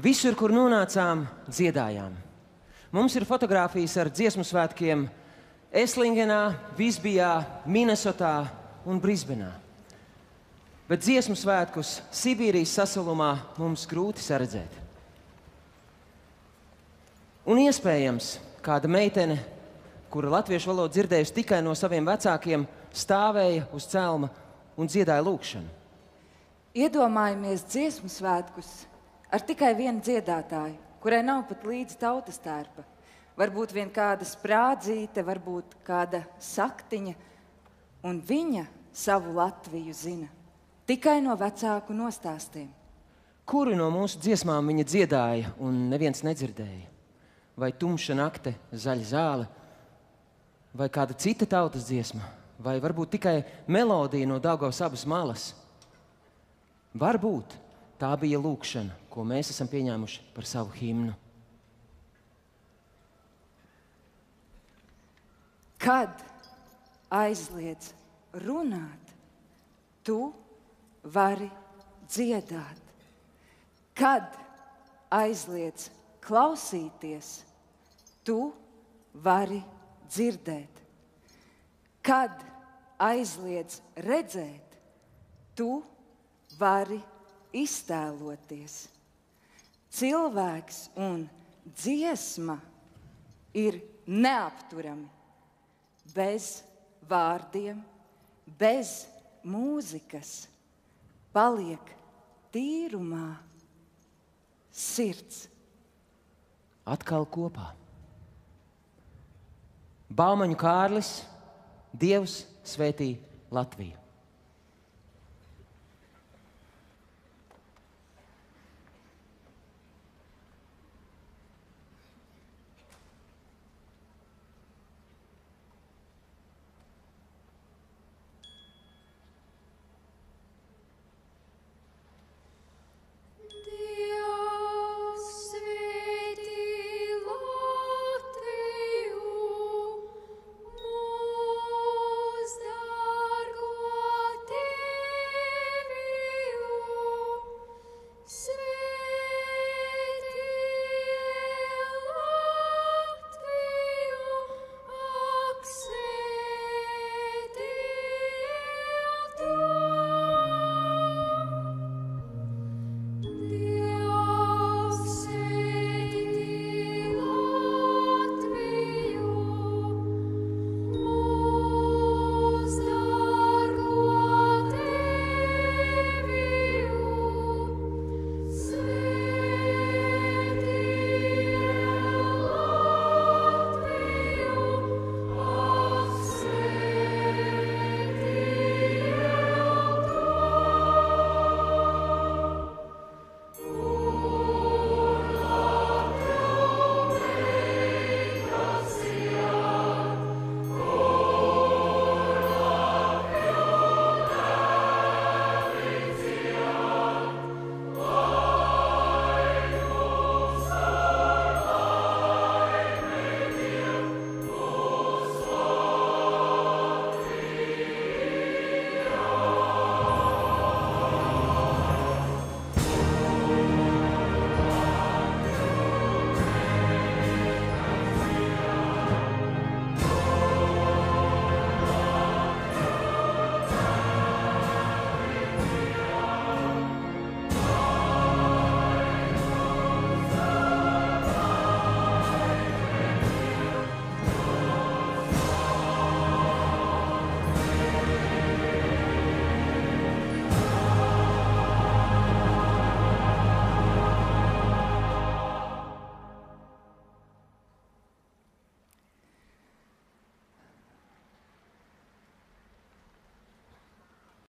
Visur, kur nonācām, dziedājām. Mums ir fotogrāfijas ar dziesmu svētkiem Eslingenā, Visbijā, Minnesotā un Brisbenā. Bet dziesmu svētkus Sibīrijas sasalumā mums grūti saredzēt. Un iespējams, kāda meitene, kura latviešu valodu dzirdējusi tikai no saviem vecākiem, stāvēja uz celma un dziedāja lūgšanu. Iedomājamies dziesmu svētkus ar tikai vienu dziedātāju, kurai nav pat līdzi tautas tērpa. Varbūt vien kāda sprādzīte, varbūt kāda saktiņa, un viņa savu Latviju zina tikai no vecāku nostāstiem. Kuru no mūsu dziesmām viņa dziedāja un neviens nedzirdēja? Vai tumša nakte, zaļa zāle, vai kāda cita tautas dziesma, vai varbūt tikai melodija no Daugavas abas malas? Varbūt tā bija lūgšana, ko mēs esam pieņēmuši par savu himnu. Kad aizliedz runāt, tu vari dziedāt. Kad aizliedz klausīties, tu vari dzirdēt. Kad aizliedz redzēt, tu vari iztēloties. Cilvēks un dziesma ir neapturami. Bez vārdiem, bez mūzikas paliek tīrumā sirds. Atkal kopā. Baumaņu Kārlis, Dievs svētī Latviju!